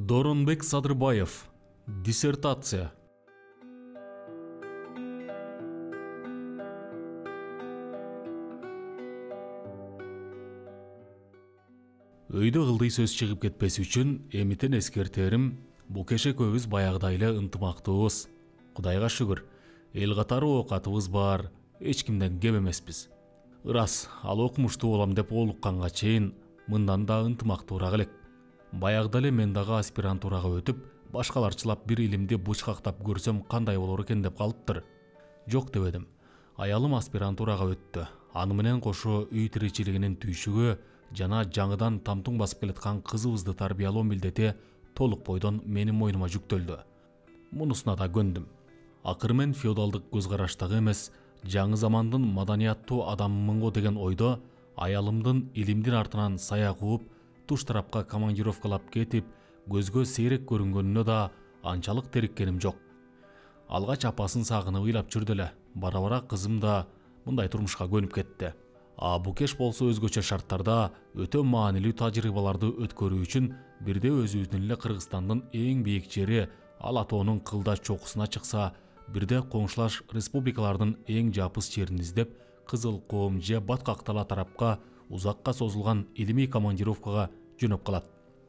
Доронбек Садырбаев. Диссертация. Өйдө кылдый сөз чыгып кетпеси үчүн эмитен эскертерим, бу кеше көбүз баягыдай ынтымактуубуз. Кудайга шүгүр, эл катары оокатыбыз бар, эч кимден кем эмеспиз. Ырас, ал окумуштуу болом деп олукканга чейин мындан да ынтымактуураак элек. Баягыда эле мен дагы аспирантурага өтүп, башкаларчылап бир илимди бычкактап көрсөм кандай болор экен деп калыптыр. Жок дебедим. Аялым аспирантурага өттү. Аны менен кошо үй тиричилигинин түйшүгү жана жаңыдан тамтуң басып келаткан кызыбызды тарбиялоо милдети толук бойдон менин мойнума жүктөлдү. Мунусуна да көндүм. Акыры мен феодалдык көз караштагы эмес, жаңы замандын маданияттуу адамымын го деген ойдо аялымдын илимдин артынан сая кууп, туш тарапка командировкалап кетип, көзгө сейрек көрүнгөнүнө да анчалык териккеним жок. Алгач апасын сагынып ыйлап жүрдү эле. Бара-бара кызым да мындай турмушка көнүп кетти. Букеш болсо өзгөчө шарттарда өтө маанилүү тажрыйбаларды өткөрүү үчүн бирде өзүбүздүн эле Кыргызстандын эң бийик жери Ала тоонун кылда чокусуна чыкса, бирде коңшулаш республикалардын эң жапыс жерин издеп, Кызыл Коом же Баткактала тарапка узакка созулган илимий командировкага жөнөп калат.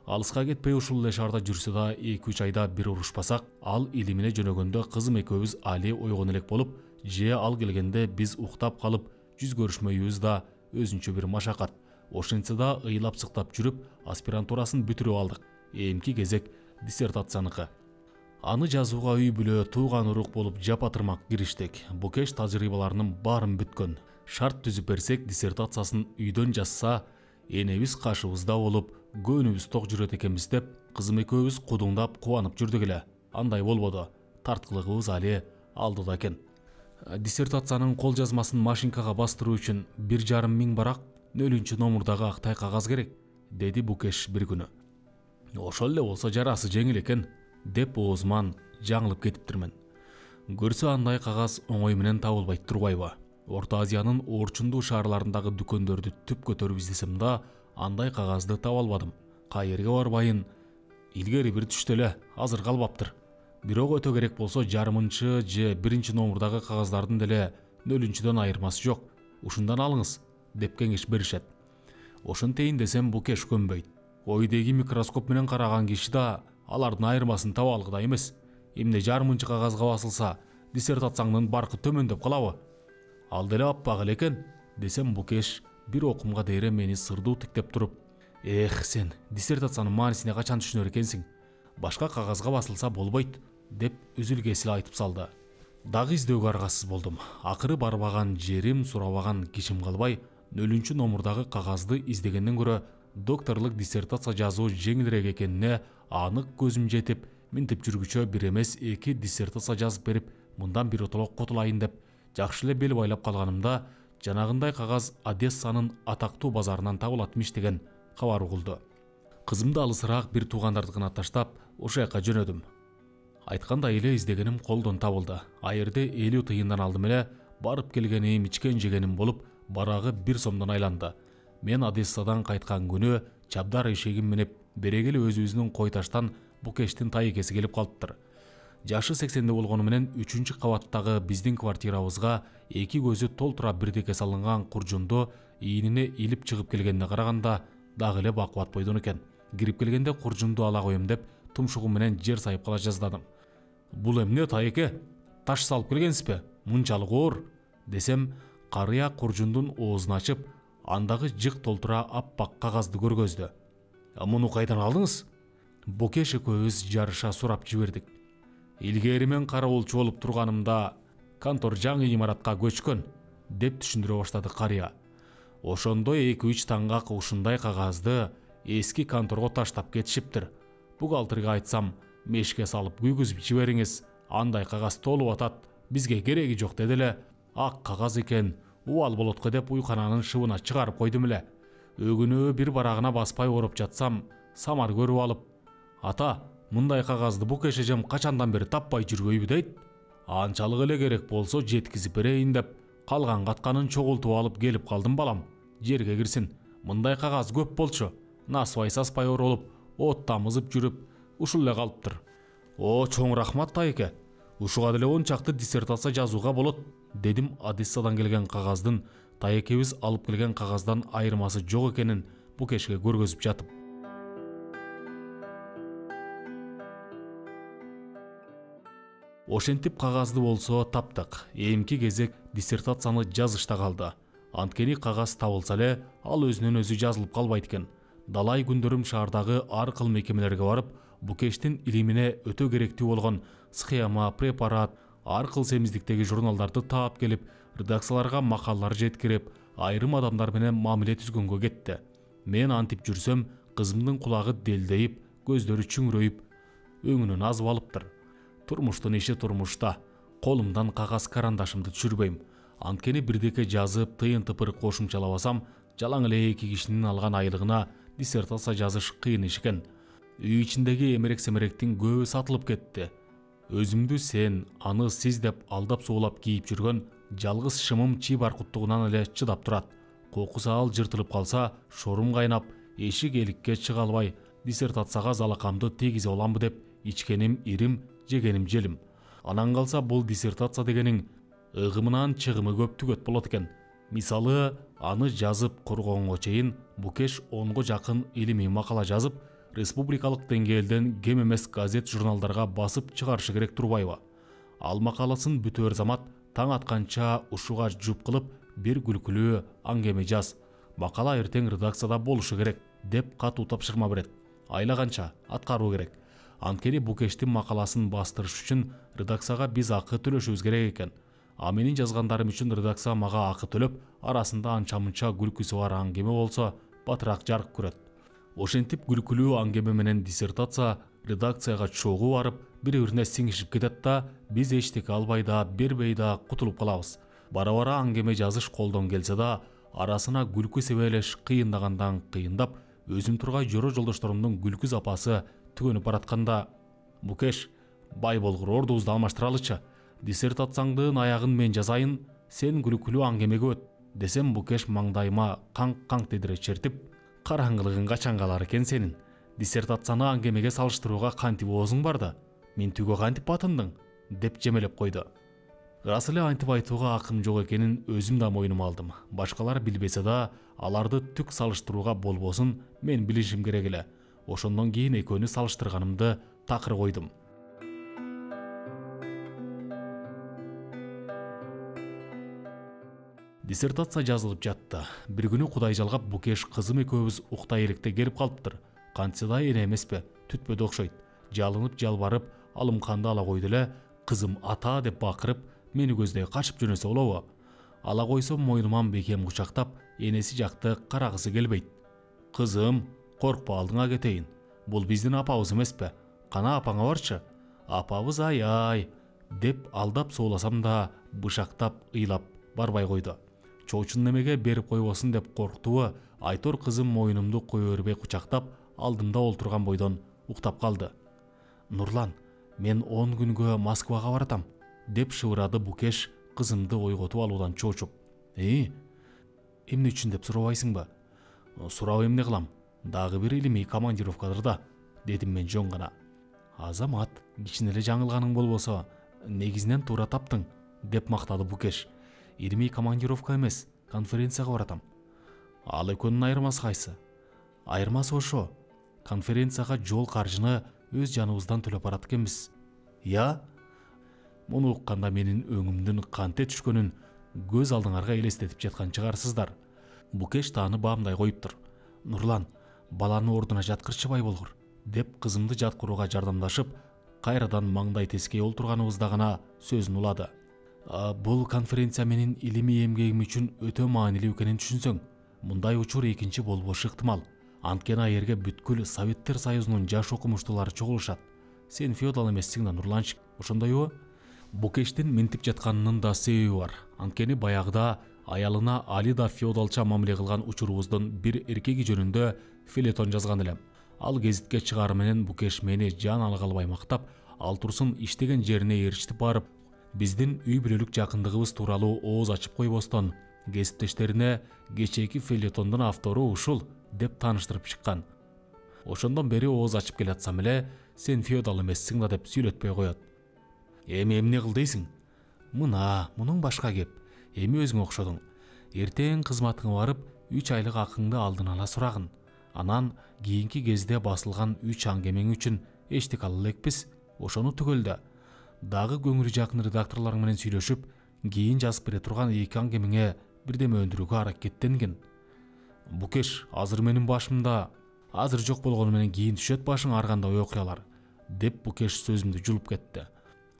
Алыска кетпей ушул эле шаарда жүрсө да 2-3 айда бир урушпасак, ал илимине жөнөгөндө кызым экөөбүз али ойгон элек болуп, же ал келгенде биз уктап калып, жүз көрүшмөйүбүз да өзүнчө бир машакат. Ошентсе да ыйлап сыктап жүрүп, аспирантурасын бүтүрүп алдык. Эмки кезек диссертацияныкы. Аны жазууга үй бүлө, тууган урук болуп жапатырмак кириштик. Букеш тажрыйбаларынын баарын бүткөн. Шарт түзүп берсек, диссертациясын үйдөн жазса, энебиз кашыбызда болуп, көөнүбүз ток жүрөт экенбиз деп, кызым экөөбүз кудуңдап кубанып жүрдүк эле. Андай болбоду. Тарткылыгыбыз али алдыда экен. Диссертациянын кол жазмасын машинкага бастыруу үчүн 1,5 миң барак 0 номурдагы актай кагаз керек, деди Букеш бир күнү. Ошол эле болсо жарасы жеңил экен, деп оозуман жаңылып кетиптирмин. Көрсө андай кагаз оңой менен табылбайт турбайбы? Орто Азиянын орчундуу шаарларындагы дүкөндөрдү түп көтөрүп издесем да, андай кагазды таба албадым. Кайерге барбайын, илгери бир түштө эле, азыр калбаптыр. Бирок өтө керек болсо жарымынчы же 1 номурдагы кагаздардын деле 0-дөн айырмасы жок. Ушундан алыңыз, деп кеңеш беришет. Ошентейин десем Букеш көнбөйт. Ойдеги микроскоп менен караган киши да алардын айырмасын таба алгыдай эмес. Эмне жарымынчы кагазга басылса, диссертацияңдын баркы төмөндөп калабы? Ал деле аппак эле экен, десем Букеш бир окумга дейре мени сырдуу тиктеп туруп, сен диссертациянын маанисине качан түшүнөр экенсиң? Башка кагазга басылса болбойт, деп үзүл-кесил айтып салды. Дагы издөөгө аргасыз болдум. Акыры барбаган жерим, сурабаган кишим калбай, 0 номурдагы кагазды издегенден көрө докторлук диссертация жазуу жеңилирээк экенине анык көзүм жетип, минтип жүргүчө бир эмес 2 диссертация жазып берип, мындан бир отолок котулайын деп жакшы эле бел байлап калганымда, жанагындай кагаз Одессанын атактуу базарынан табылатмыш деген кабар угулду. Кызымды алысыраак бир туугандардыкына таштап, ошол жака жөнөдүм. Айткандай эле издегеним колдон табылды. Айырды 50 тыйындан алдым эле, барып келгеним, ичкен жегеним болуп, барагы 1 сомдон айланды. Мен Одессадан кайткан күнү чабдар эшегим минип, берегеле өзүбүздүн Койташтан Букештин тайекеси келип калыптыр. Жашы 80де болгону менен 3-кабаттагы биздин квартирабызга 2 көзү толтура бирдекке салынган куржунду ийинине илип чыгып келгенине караганда дагы эле бакубат бойдон экен. Кирип келгенде куржунду ала коем деп тумшугум менен жер сайып кала жаздадым. Бул эмне тайеке? Таш салып келгенсизби? Мынчалык оор, десем, карыя куржундун оозун ачып, андагы жык толтура аппак кагазды көргөздү. Муну кайдан алдыңыз? Букеш экөөбүз жарыша сурап жибердик. Илгери мен караболчу болуп турганымда контор жаңы имаратка көчкөн, деп түшүндүрө баштады карыя. Ошондо 2-3 таңгак ушундай кагазды эски конторго таштап кетишиптир. Бухгалтерге айтсам, мешке салып күйгүзүп жибериңиз, андай кагаз толуп атат, бизге кереги жок деди эле. Ак кагаз экен, убал болотко деп уйкананын шыбына чыгарып койдум эле. Өгүнү бир барагына баспай ороп жатсам, Самар көрүп алып, ата, мындай кагазды Букеш эжем качандан бери таппай жүрбөйбү дейт. Анчалык эле керек болсо жеткизип берейин деп, калган катканын чогултуп алып келип калдым балам. Жерге кирсин. Мындай кагаз көп болчу. Насыбай саспай оролуп, от тамызып жүрүп, ушул эле калыптыр. О, чоң рахмат тайке. Ушуга деле 10 чакты диссертация жазууга болот, дедим Одессадан келген кагаздын тайекебиз алып келген кагаздан айырмасы жок экенин Букешке көргөзүп жатып. Ошентип кагазды болсо таптык. Эмки кезек диссертацияны жазышта калды. Анткени кагаз табылса эле, ал өзүнөн өзү жазылып калбайт экен. Далай күндөрүм шаардагы ар кыл мекемелерге барып, Букештин илимине өтө керектүү болгон схема, препарат, ар кыл семиздиктеги журналдарды таап келип, редакцияларга макалалар жеткирип, айрым адамдар менен мамиле түзгөнгө кетти. Мен антип жүрсөм, кызымдын кулагы делдейип, көздөрү чүңрөйүп, өңүнөн азып алыптыр. Турмуштун иши турмушта. Колумдан кагаз карандашымды түшүрбөйм. Анткени бирдеке жазып, тыйын-тыпыр кошумчалабасам, жалаң эле 2 кишинин алган айлыгына диссертация жазыш кыйын иш экен. Үй ичиндеги эмерек-семеректин көбү сатылып кетти. Өзүмдү сен, аны сиз деп алдап суулап кийип жүргөн жалгыз шымым чи баркуттугунан эле чыдап турат. Кокусу ал жыртылып калса, шорум кайнап, эшик эликке чыга албай, диссертацияга залакамды тийгизе аламбы деп ичкеним ирим, жегеним желим. Анан калса бул диссертация дегениң ыгымынан чыгымы көп түгөт болот экен. Мисалы, аны жазып коргогонго чейин Букеш 10го жакын илимий макала жазып, республикалык деңгээлден кем эмес газет журналдарга басып чыгарышы керек турбайбы? Ал макаласын бүтөр замат таң атканча ушуга жуп кылып, бир күлкүлүү аңгеме жаз. Макала эртең редакцияда болушу керек деп катуу тапшырма берет. Айлаганча аткаруу керек. Анткени Букештин макаласын бастырыш үчүн редакцияга биз акы төлөшүбүз керек экен. А менин жазгандарым үчүн редакция мага акы төлөп, арасында анча-мынча күлкүсү бар аңгеме болсо, батыраак жарык көрөт. Ошентип күлкүлүү аңгеме менен диссертация редакцияга чогуу барып, бири-бирине сиңишип кетет да, биз эчтеке албай да, бербей да кутулуп калабыз. Бара-бара аңгеме жазыш колдон келсе да, арасына күлкү себелеш кыйындагандан кыйындап, өзүм тургай жора жолдошторумдун күлкү запасы түгөнүп баратканда, Букеш, бай болгур, ордубузду алмаштыралычы. Диссертацияңдын аягын мен жазайын, сен күлкүлүү аңгемеге өт, десем Букеш маңдайыма канк-канк тедире чертип, караңгылыгың качан калар экен сенин? Диссертацияны аңгемеге салыштырууга кантип оозуң барды? Мен түгө кантип батындың? Деп жемелеп койду. Ырас эле антип айтууга акым жок экенин өзүм да мойнума алдым. Башкалар билбесе да, аларды түк салыштырууга болбосун мен билишим керек эле. Ошондон кийин экөөнү салыштырганымды такыр койдум. Диссертация жазылып жатты. Бир күнү Кудай жалгап Букеш кызым экөөбүз уктай электе келип калыптыр. Кантсе да эне эмеспи, түтпөдө окшойт. Жалынып жалбарып, алымканды ала койду эле, кызым ата деп бакырып, мени көздөй качып жөнөсө болобу? Ала койсом мойнуман бекем кучактап, энеси жакты карагысы келбейт. Кызым, коркпа, алдыңа кетейин. Бул биздин апабыз эмеспи? Кана апаңа барчы? Апабыз ай, деп алдап сооласам да, бышактап, ыйлап барбай койду. Чоочун немеге берип койбосун деп корктубу, Айтор кызым мойнумду кое бербей кучактап, алдымда олтурган бойдон уктап калды. Нурлан, мен 10 күнгө Москвага баратам, деп шыбырады Букеш кызымды ойготуп алуудан чоочуп. Эмне үчүн деп сурабайсыңбы? Сурап эмне кылам? Дагы бир илимий командировкадыр да, дедим мен жөн гана. Азамат, кичине эле жаңылганың болбосо, негизинен туура таптың, деп мактады Букеш. Илимий командировка эмес, конференцияга баратам. Ал экөөнүн айырмасы кайсы? Айырмасы ошо. Конференцияга жол каржыны өз жаныбыздан төлөп барат экенбиз. Я? Муну укканда менин өңүмдүн канте түшкөнүн көз алдыңарга элестетип жаткан чыгарсыздар. Букеш тааны баамдай коюптур. Нурлан, баланы ордуна жаткырчыбай болгур, деп кызымды жаткырууга жардамдашып, кайрадан маңдай тескей олтурганыбызда гана сөзүн улады. Бул конференция менин илимий эмгегим үчүн өтө маанилүү экенин түшүнсөң, мындай учур экинчи болбошу ыктымал. Анткени ал жерге бүткүл Советтер Союзунун жаш окумуштуулары чогулушат. Сен феодал эмессиң да, Нурланчик, ошондойбу? Букештин минтип жатканынын да себеби бар. Анткени баягыда аялына али да феодалча мамиле кылган учурубуздун бир эркеги жөнүндө филетон жазган элем. Ал гезитке чыгаар менен Букеш мени жан ала калбай мактап, ал турсун иштеген жерине ээрчитип барып, биздин үй бүлөлүк жакындыгыбыз тууралуу ооз ачып койбостон, гезиттештерине кечээки филетондун автору ушул деп тааныштырып чыккан. Ошондон бери ооз ачып келатсам эле сен феодал эмессиң да деп сүйлөтпөй коет. Эми эмне кыл дейсиң? Мунун башка кеп. Эми өзүң окшодуң. Эртең кызматыңа барып 3 айлык акыңды алдын ала сурагын. Анан кийинки кезде басылган 3 аңгемең үчүн эчтек ала элекпиз. Ошону түгөлдө. Дагы көңүлү жакын редакторлор менен сүйлөшүп, кийин жазып бере турган 2 аңгемеңе бирдеме өндүрүүгө аракеттенгин. Букеш, азыр менин башымда, азыр жок болгону менен кийин түшөт башың ар кандай окуялар, деп Букеш сөзүмдү жулуп кетти.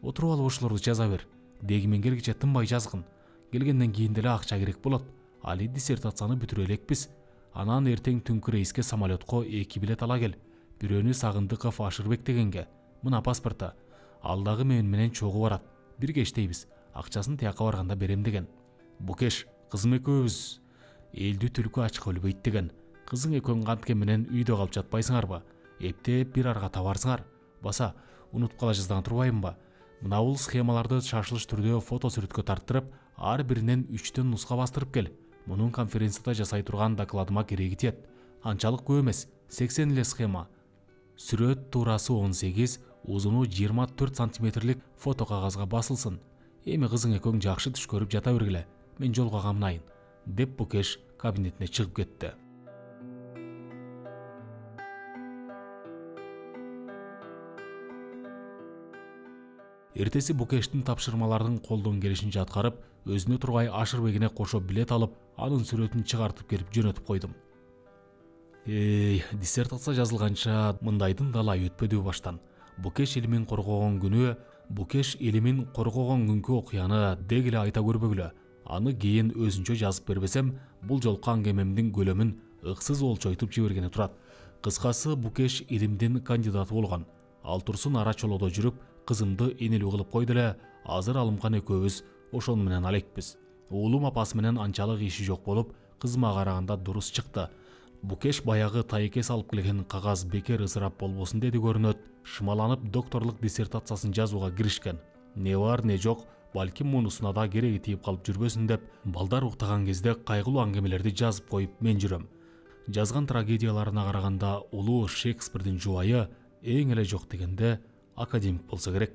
Отуруп алып ошолорду жаза бер. Деги мен келгиче тынбай жазгын. Келгенден кийин деле акча керек болот. Али диссертацияны бүтүрө элекпиз. Анан эртең түнкү рейске самолетко 2 билет ала кел. Бирөөнү Сагындыков Ашырбек дегенге. Мына паспорта. Ал дагы менен чогуу барат. Бирге иштейбиз. Акчасын тияка барганда берем деген. Букеш, кызым экөөбүз элдүү түлкү ачка өлбөйт деген. Кызың экөөң кантке менен үйдө калып жатпайсыңарбы? Эптеп бир арга табарсыңар. Баса, унутуп кала жаздан турбаймынбы? Мына бул схемаларды шашылыш түрдө фото сүрөткө тарттырып, ар биринен 3төн нуска бастырып кел. Мунун конференцияда жасай турган докладыма кереги тиет. Анчалык көп эмес, 80 эле схема. Сүрөт туурасы 18, узуну 24 сантиметрлик фото кагазга басылсын. Эми кызың экөөң жакшы түш көрүп жата бергиле. Мен жолго камнайын, деп Букеш кабинетине чыгып кетти. Эртеси Букештин тапшырмалардын колдон келишинче аткарып, өзүнө тургай Ашырбегине кошо билет алып, анын сүрөтүн чыгартып келип жөнөтүп койдум. Диссертация жазылганча мындайдын далай өтпөдү баштан. Букеш элимин коргогон күнкү окуяны деги эле айта көрбөгүлө. Аны кийин өзүнчө жазып бербесем, бул жолку аңгемемдин көлөмүн ыксыз олчойтуп жибергени турат. Кыскасы, Букеш илимдин кандидаты болгон. Ал турсун ара чолодо жүрүп, кызымды энелүү кылып койду эле. Азыр алымкан экөөбүз ошону менен алекпиз. Уулум апасы менен анчалык иши жок болуп, кызыма караганда дурус чыкты. Букеш баягы тайеке салып келген кагаз бекер ысырап болбосун деди көрүнөт. Шымаланып докторлук диссертациясын жазууга киришкен. Не бар, не жок, балким мунусуна да кереги тийип калып жүрбөсүн деп, балдар уктаган кезде кайгылуу аңгемелерди жазып коюп мен жүрөм. Жазган трагедияларына караганда улуу Шекспирдин жубайы эң эле жок дегенде академик болсо керек.